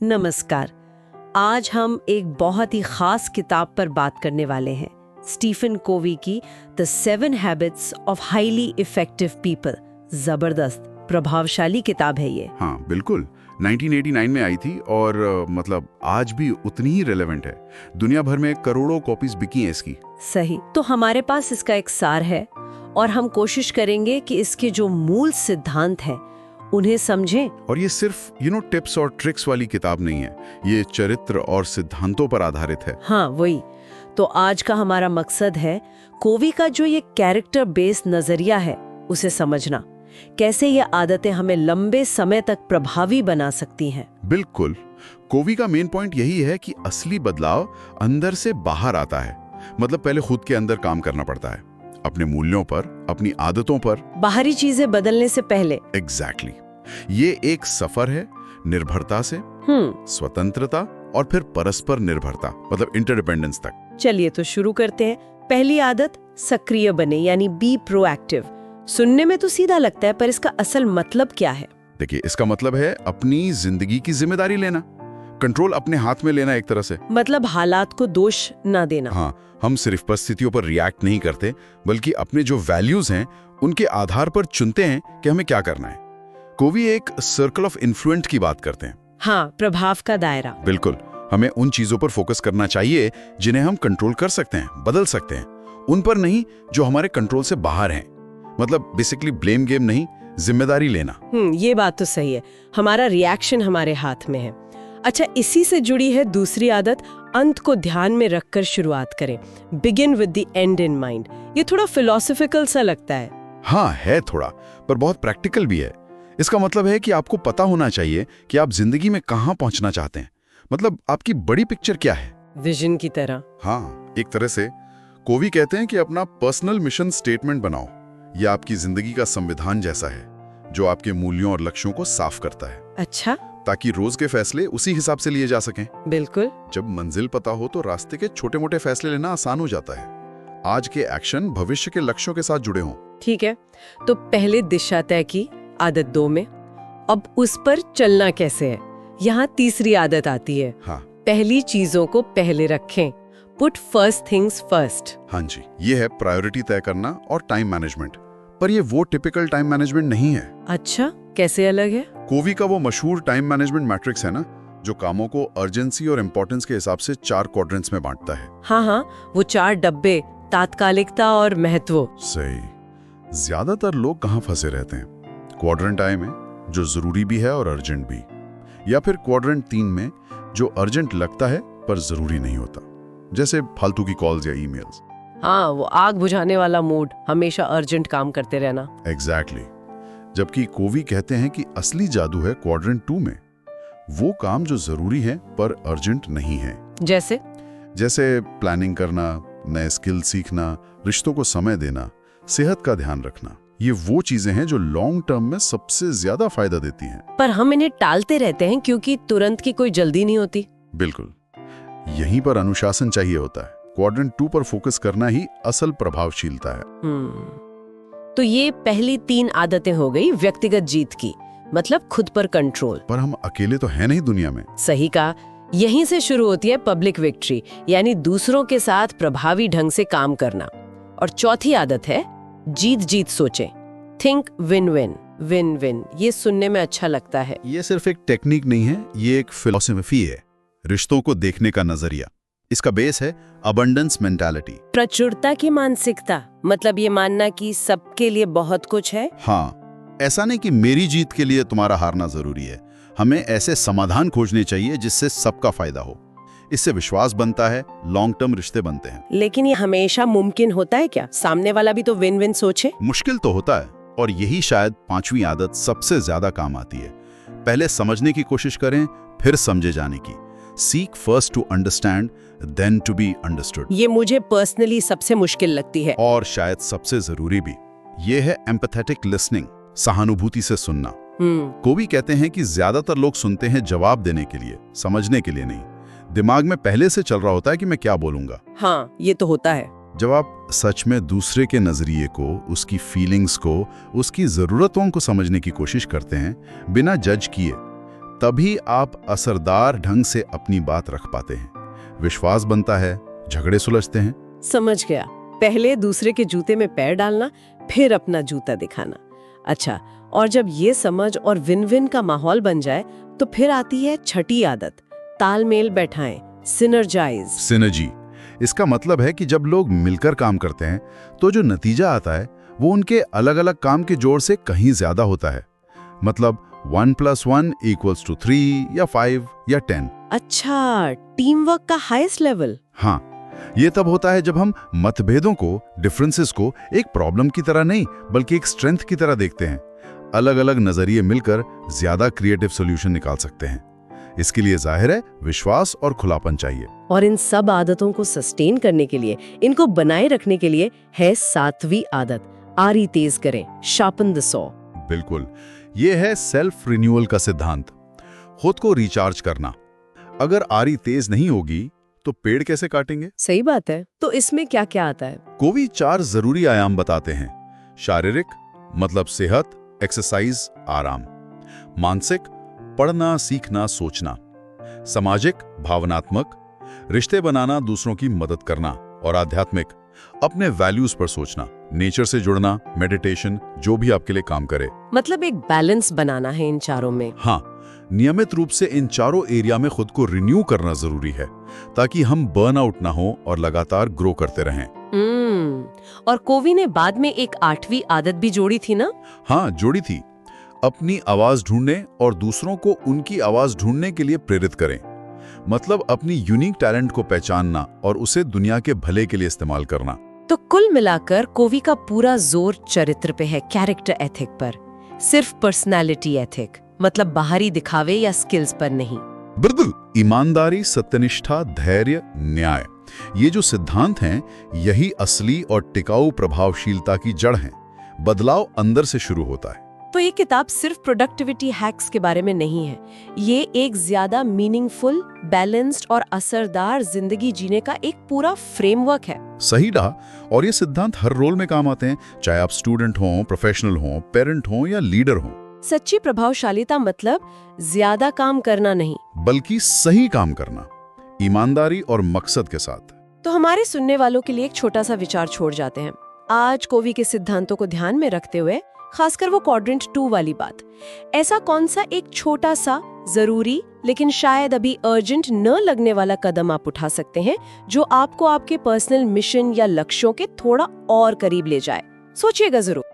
नमस्कार। आज हम एक बहुत ही खास किताब पर बात करने वाले हैं, स्टीफन कोवी की the 7 habits of highly effective people. जबरदस्त प्रभावशाली किताब है ये। हाँ बिल्कुल, 1989 में आई थी और मतलब आज भी उतनी ही रेलेवेंट है। दुनिया भर में करोड़ों कॉपीज बिकी हैं इसकी। सही। तो हमारे पास इसका एक सार है और हम कोशिश करेंगे कि इसके जो मूल सिद्धांत हैं उन्हें समझें। और ये सिर्फ टिप्स और ट्रिक्स वाली किताब नहीं है, ये चरित्र और सिद्धांतों पर आधारित है। हाँ वही। तो आज का हमारा मकसद है कोवी का जो ये कैरेक्टर बेस्ड नजरिया है उसे समझना, कैसे ये आदतें हमें लंबे समय तक प्रभावी बना सकती हैं। बिल्कुल, कोवी का मेन पॉइंट यही है कि असली बदलाव अंदर से बाहर आता है। मतलब पहले खुद के अंदर काम करना पड़ता है, अपने मूल्यों पर, अपनी आदतों पर। बाहरी चीजें बदलने से पहले। एग्जैक्टली। ये एक सफर है निर्भरता से स्वतंत्रता और फिर परस्पर निर्भरता, मतलब इंटरडिपेंडेंस तक। चलिए तो शुरू करते हैं। पहली आदत, सक्रिय बने, यानी बी प्रोएक्टिव। सुनने में तो सीधा लगता है, पर इसका असल मतलब क्या है? देखिए, इसका मतलब है अपनी जिंदगी की जिम्मेदारी लेना, कंट्रोल अपने हाथ में लेना एक तरह से। मतलब हालात को दोष ना देना। हाँ, हम सिर्फ परिस्थितियों पर रिएक्ट नहीं करते, बल्कि अपने जो वैल्यूज हैं उनके आधार पर चुनते हैं कि हमें क्या करना है। कोवी एक सर्कल ऑफ इन्फ्लुएंस की बात करते हैं। हाँ, प्रभाव का दायरा। बिल्कुल, हमें उन चीजों पर फोकस करना चाहिए जिन्हें हम कंट्रोल कर सकते हैं, बदल सकते हैं, उन पर नहीं जो हमारे कंट्रोल से बाहर हैं। मतलब बेसिकली ब्लेम गेम नहीं, जिम्मेदारी लेना। ये बात तो सही है। हमारा रिएक्शन हमारे हाथ में है। अच्छा, इसी से जुड़ी है दूसरी आदत, अंत को ध्यान में रखकर शुरुआत करें। Begin with the and in mind. ये थोड़ा फिलोसॉफिकल सा लगता है। हाँ है थोड़ा, पर बहुत प्रैक्टिकल भी है। इसका मतलब है कि आपको पता होना चाहिए कि आप जिंदगी में कहाँ पहुंचना चाहते हैं। मतलब आपकी बड़ी पिक्चर क्या है, विजन की तरह। हाँ, एक तरह से कोवी कहते हैं कि अपना पर्सनल मिशन स्टेटमेंट बनाओ। यह आपकी जिंदगी का संविधान जैसा है, जो आपके मूल्यों और लक्ष्यों को साफ करता है। अच्छा। ताकि रोज के फैसले उसी हिसाब से लिए जा सकें। बिल्कुल। जब मंजिल पता हो तो रास्ते के छोटे मोटे फैसले लेना आसान हो जाता है। आज के एक्शन भविष्य के लक्ष्यों के साथ जुड़े हों। ठीक है, तो पहले दिशा तय की, आदत 2 में। अब उस पर चलना कैसे है, यहाँ तीसरी आदत आती है। हाँ, पहली चीजों को पहले रखें। Put first things first. हाँ जी, ये है प्रायोरिटी तय करना और टाइम मैनेजमेंट। पर ये वो टिपिकल टाइम मैनेजमेंट नहीं है। अच्छा, कैसे अलग है? कोवी का वो मशहूर टाइम मैनेजमेंट मैट्रिक्स है ना, जो कामों को अर्जेंसी और इम्पोर्टेंस के हिसाब से 4 क्वाड्रेंट्स में बांटता है। हाँ, वो 4 डब्बे, तात्कालिकता और महत्व। सही। ज्यादातर लोग कहाँ फंसे रहते हैं? क्वाड्रेंट आई में, जो जरूरी भी है और अर्जेंट भी, या फिर क्वाड्रेंट 3 में, जो अर्जेंट लगता है पर जरूरी नहीं होता, जैसे फालतू की कॉल्स या ईमेल्स। हाँ, वो आग बुझाने वाला मूड, हमेशा अर्जेंट काम करते रहना। एग्जैक्टली। जबकि कोवी कहते हैं कि असली जादू है क्वाड्रेंट 2 में, वो काम जो जरूरी है पर अर्जेंट नहीं है। जैसे प्लानिंग करना, नए स्किल सीखना, रिश्तों को समय देना, सेहत का ध्यान रखना। ये वो चीजें हैं जो लॉन्ग टर्म में सबसे ज्यादा फायदा देती हैं। पर हम इन्हें टालते रहते हैं क्योंकि तुरंत की कोई जल्दी नहीं होती। बिल्कुल, यहीं पर अनुशासन चाहिए होता है। क्वाड्रेंट 2 पर फोकस करना ही असल प्रभावशीलता है। तो ये पहली 3 आदतें हो गई व्यक्तिगत जीत की, मतलब खुद पर कंट्रोल। पर हम अकेले तो हैं नहीं दुनिया में। सही कहा। यहीं से शुरू होती है पब्लिक विक्ट्री, यानी दूसरों के साथ प्रभावी ढंग से काम करना। और चौथी आदत है जीत जीत सोचें। Think win win. Win win, ये सुनने में अच्छा लगता है। ये सिर्फ एक टेक्निक नहीं है, ये एक फिलॉसफी है, रिश्तों को देखने का नजरिया। इसका बेस है अबंडेंस मेंटालिटी, प्रचुरता की मानसिकता। मतलब ये मानना कि सबके लिए बहुत कुछ है। हाँ, ऐसा नहीं कि मेरी जीत के लिए तुम्हारा हारना जरूरी है। हमें ऐसे समाधान खोजने चाहिए जिससे सबका फायदा हो। इससे विश्वास बनता है, लॉन्ग टर्म रिश्ते बनते हैं। लेकिन ये हमेशा मुमकिन होता है क्या? सामने वाला भी तो विन विन सोचे। मुश्किल तो होता है, और यही शायद 5वीं आदत सबसे ज्यादा काम आती है। पहले समझने की कोशिश करें, फिर समझे जाने की। Seek first to understand, then to be understood। ये मुझे पर्सनली सबसे मुश्किल लगती है। और शायद सबसे जरूरी भी। ये है empathetic listening, सहानुभूति से सुनना। कोवी कहते हैं कि ज्यादातर लोग सुनते हैं जवाब देने के लिए, समझने के लिए नहीं। दिमाग में पहले से चल रहा होता है कि मैं क्या बोलूंगा। हाँ, ये तो होता है। जब आप सच में दूसरे के नजरिए को, उसकी फीलिंग्स को, उसकी जरूरतों को समझने की कोशिश करते हैं, बिना जज किए, तभी आप असरदार ढंग से अपनी बात रख पाते हैं, विश्वास बनता है, झगड़े सुलझते हैं। समझ गया। पहले दूसरे के जूते में पैर डालना, फिर अपना जूता दिखाना। अच्छा, और जब ये समझ और विन विन का माहौल बन जाए तो फिर आती है छठी आदत, तालमेल बैठाएं, सिनर्जी। इसका मतलब है कि जब लोग मिलकर काम करते हैं तो जो नतीजा आता है वो उनके अलग अलग काम के जोड़ से कहीं ज्यादा होता है। मतलब 1 + 1 = 3 या 5 या 10। अच्छा, टीम वर्क का हाईएस्ट लेवल। हाँ, ये तब होता है जब हम मतभेदों को, डिफरेंसेस को एक प्रॉब्लम की तरह नहीं बल्कि एक स्ट्रेंथ की तरह देखते हैं। अलग अलग नजरिए मिलकर ज्यादा क्रिएटिव सॉल्यूशन निकाल सकते हैं। इसके लिए जाहिर है विश्वास और खुलापन चाहिए। और इन सब आदतों को सस्टेन करने के लिए, इनको बनाए रखने के लिए है 7वीं आदत, आरी तेज करें, शार्पन द सॉ। बिल्कुल, ये है सेल्फ रिन्यूअल का सिद्धांत, खुद को रिचार्ज करना। अगर आरी तेज नहीं होगी तो पेड़ कैसे काटेंगे? सही बात है। तो इसमें क्या क्या आता है? कोवी 4 जरूरी आयाम बताते हैं। शारीरिक मतलब सेहत, एक्सरसाइज, आराम। मानसिक पढ़ना, सीखना, सोचना। सामाजिक भावनात्मक रिश्ते बनाना, दूसरों की मदद करना। और आध्यात्मिक अपने वैल्यूज पर सोचना, नेचर से जुड़ना, मेडिटेशन, जो भी आपके लिए काम करे। मतलब एक बैलेंस बनाना है इन चारों में। हाँ, नियमित रूप से इन चारों एरिया में खुद को रिन्यू करना जरूरी है ताकि हम बर्नआउट ना हो और लगातार ग्रो करते रहें। और कोवी ने बाद में एक 8वीं आदत भी जोड़ी थी ना? हाँ, जोड़ी थी। अपनी आवाज ढूंढने और दूसरों को उनकी आवाज ढूंढने के लिए प्रेरित करें। मतलब अपनी यूनिक टैलेंट को पहचानना और उसे दुनिया के भले के लिए इस्तेमाल करना। तो कुल मिलाकर कोवी का पूरा जोर चरित्र पे है, कैरेक्टर एथिक पर, सिर्फ पर्सनालिटी एथिक, मतलब बाहरी दिखावे या स्किल्स पर नहीं। बिल्कुल, ईमानदारी, सत्यनिष्ठा, धैर्य, न्याय, ये जो सिद्धांत हैं यही असली और टिकाऊ प्रभावशीलता की जड़ हैं। बदलाव अंदर से शुरू होता है। तो ये किताब सिर्फ प्रोडक्टिविटी हैक्स के बारे में नहीं है, ये एक ज्यादा मीनिंगफुल, बैलेंस्ड और असरदार जिंदगी जीने का एक पूरा फ्रेमवर्क है। सही रहा। और ये सिद्धांत हर रोल में काम आते हैं, चाहे आप स्टूडेंट हों, प्रोफेशनल हों, पेरेंट हों या लीडर हों। सच्ची प्रभावशालीता मतलब ज्यादा काम करना नहीं, बल्कि सही काम करना, ईमानदारी और मकसद के साथ। तो हमारे सुनने वालों के लिए एक छोटा सा विचार छोड़ जाते हैं। आज कोवी के सिद्धांतों को ध्यान में रखते हुए, खासकर वो क्वाड्रेंट 2 वाली बात, ऐसा कौन सा एक छोटा सा, जरूरी लेकिन शायद अभी अर्जेंट न लगने वाला कदम आप उठा सकते हैं जो आपको आपके पर्सनल मिशन या लक्ष्यों के थोड़ा और करीब ले जाए? सोचिएगा जरूर।